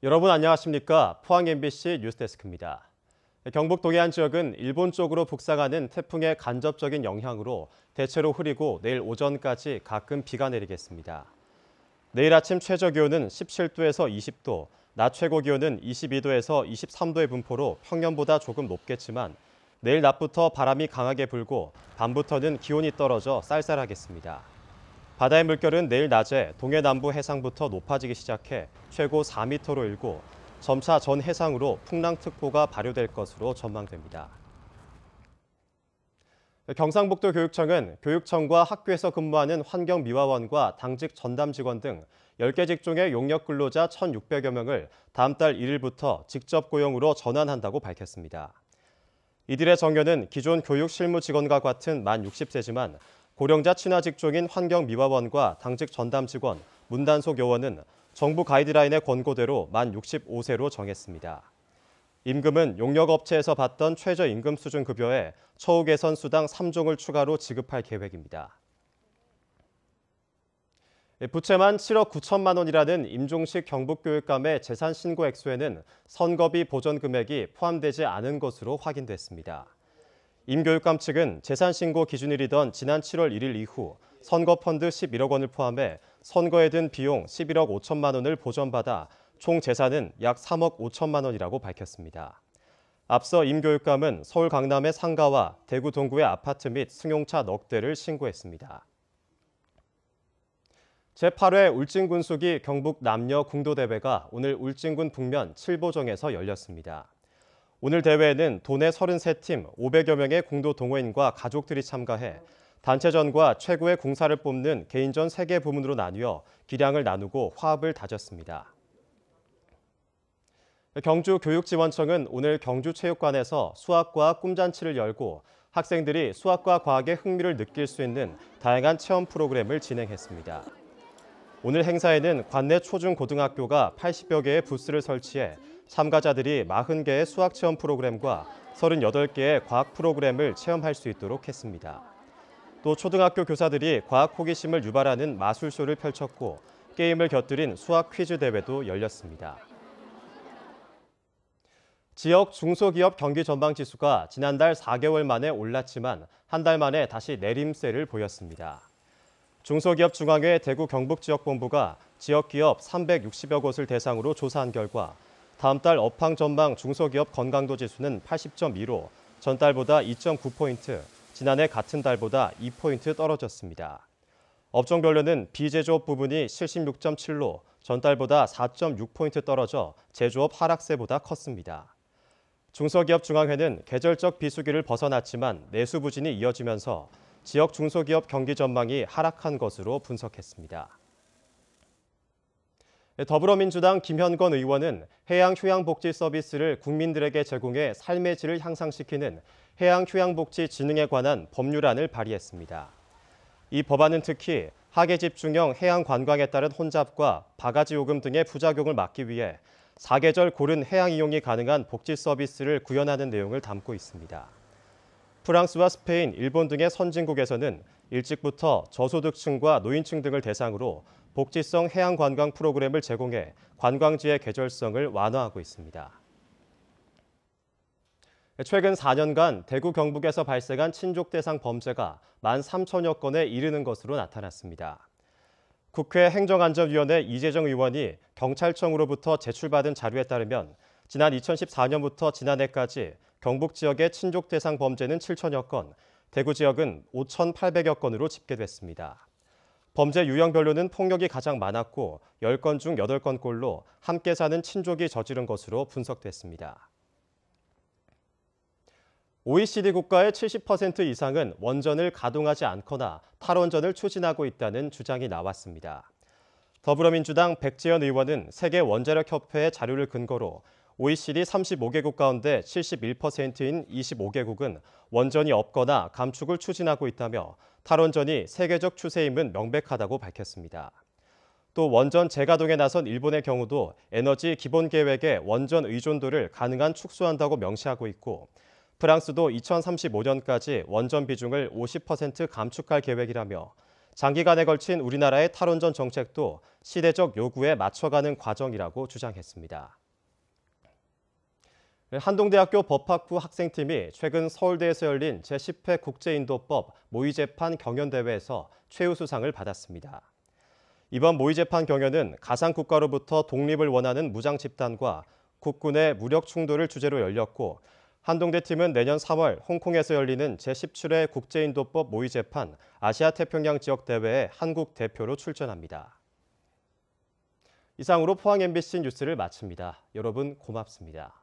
여러분 안녕하십니까? 포항 MBC 뉴스데스크입니다. 경북 동해안 지역은 일본 쪽으로 북상하는 태풍의 간접적인 영향으로 대체로 흐리고 내일 오전까지 가끔 비가 내리겠습니다. 내일 아침 최저 기온은 17도에서 20도, 낮 최고 기온은 22도에서 23도의 분포로 평년보다 조금 높겠지만 내일 낮부터 바람이 강하게 불고 밤부터는 기온이 떨어져 쌀쌀하겠습니다. 바다의 물결은 내일 낮에 동해 남부 해상부터 높아지기 시작해 최고 4m로 일고 점차 전 해상으로 풍랑특보가 발효될 것으로 전망됩니다. 경상북도 교육청은 교육청과 학교에서 근무하는 환경미화원과 당직 전담 직원 등 10개 직종의 용역 근로자 1,600여 명을 다음 달 1일부터 직접 고용으로 전환한다고 밝혔습니다. 이들의 정년은 기존 교육 실무 직원과 같은 만 60세지만 고령자 친화 직종인 환경미화원과 당직 전담 직원, 문단속 요원은 정부 가이드라인의 권고대로 만 65세로 정했습니다. 임금은 용역업체에서 받던 최저임금 수준 급여에 처우 개선 수당 3종을 추가로 지급할 계획입니다. 부채만 7억 9천만 원이라는 임종식 경북교육감의 재산 신고 액수에는 선거비 보전 금액이 포함되지 않은 것으로 확인됐습니다. 임 교육감 측은 재산 신고 기준일이던 지난 7월 1일 이후 선거펀드 11억 원을 포함해 선거에 든 비용 11억 5천만 원을 보전받아 총 재산은 약 3억 5천만 원이라고 밝혔습니다. 앞서 임 교육감은 서울 강남의 상가와 대구 동구의 아파트 및 승용차 넉 대를 신고했습니다. 제8회 울진군수기 경북 남녀 궁도대회가 오늘 울진군 북면 칠보정에서 열렸습니다. 오늘 대회에는 도내 33팀 500여 명의 궁도 동호인과 가족들이 참가해 단체전과 최고의 궁사를 뽑는 개인전 3개 부문으로 나뉘어 기량을 나누고 화합을 다졌습니다. 경주교육지원청은 오늘 경주체육관에서 수학과학 꿈잔치를 열고 학생들이 수학과 과학의 흥미를 느낄 수 있는 다양한 체험 프로그램을 진행했습니다. 오늘 행사에는 관내 초중고등학교가 80여 개의 부스를 설치해 참가자들이 40개의 수학 체험 프로그램과 38개의 과학 프로그램을 체험할 수 있도록 했습니다. 또 초등학교 교사들이 과학 호기심을 유발하는 마술쇼를 펼쳤고 게임을 곁들인 수학 퀴즈 대회도 열렸습니다. 지역 중소기업 경기 전망 지수가 지난달 4개월 만에 올랐지만 한 달 만에 다시 내림세를 보였습니다. 중소기업 중앙회 대구 경북지역본부가 지역기업 360여 곳을 대상으로 조사한 결과 다음 달 업황 전망 중소기업 건강도 지수는 80.2로 전달보다 2.9포인트, 지난해 같은 달보다 2포인트 떨어졌습니다. 업종별로는 비제조업 부분이 76.7로 전달보다 4.6포인트 떨어져 제조업 하락세보다 컸습니다. 중소기업 중앙회는 계절적 비수기를 벗어났지만 내수 부진이 이어지면서 지역 중소기업 경기 전망이 하락한 것으로 분석했습니다. 더불어민주당 김현건 의원은 해양휴양복지 서비스를 국민들에게 제공해 삶의 질을 향상시키는 해양휴양복지진흥에 관한 법률안을 발의했습니다. 이 법안은 특히 하계 집중형 해양관광에 따른 혼잡과 바가지 요금 등의 부작용을 막기 위해 사계절 고른 해양 이용이 가능한 복지 서비스를 구현하는 내용을 담고 있습니다. 프랑스와 스페인, 일본 등의 선진국에서는 일찍부터 저소득층과 노인층 등을 대상으로 복지성 해양관광 프로그램을 제공해 관광지의 계절성을 완화하고 있습니다. 최근 4년간 대구 경북에서 발생한 친족 대상 범죄가 13,000여 건에 이르는 것으로 나타났습니다. 국회 행정안전위원회 이재정 의원이 경찰청으로부터 제출받은 자료에 따르면 지난 2014년부터 지난해까지 경북 지역의 친족 대상 범죄는 7,000여 건, 대구 지역은 5,800여 건으로 집계됐습니다. 범죄 유형별로는 폭력이 가장 많았고 10건 중 8건꼴로 함께 사는 친족이 저지른 것으로 분석됐습니다. OECD 국가의 70% 이상은 원전을 가동하지 않거나 탈원전을 추진하고 있다는 주장이 나왔습니다. 더불어민주당 백재현 의원은 세계원자력협회의 자료를 근거로 OECD 35개국 가운데 71%인 25개국은 원전이 없거나 감축을 추진하고 있다며 탈원전이 세계적 추세임은 명백하다고 밝혔습니다. 또 원전 재가동에 나선 일본의 경우도 에너지 기본 계획의 원전 의존도를 가능한 축소한다고 명시하고 있고 프랑스도 2035년까지 원전 비중을 50% 감축할 계획이라며 장기간에 걸친 우리나라의 탈원전 정책도 시대적 요구에 맞춰가는 과정이라고 주장했습니다. 한동대학교 법학부 학생팀이 최근 서울대에서 열린 제10회 국제인도법 모의재판 경연대회에서 최우수상을 받았습니다. 이번 모의재판 경연은 가상국가로부터 독립을 원하는 무장집단과 국군의 무력 충돌을 주제로 열렸고, 한동대 팀은 내년 3월 홍콩에서 열리는 제17회 국제인도법 모의재판 아시아태평양 지역대회에 한국 대표로 출전합니다. 이상으로 포항 MBC 뉴스를 마칩니다. 여러분 고맙습니다.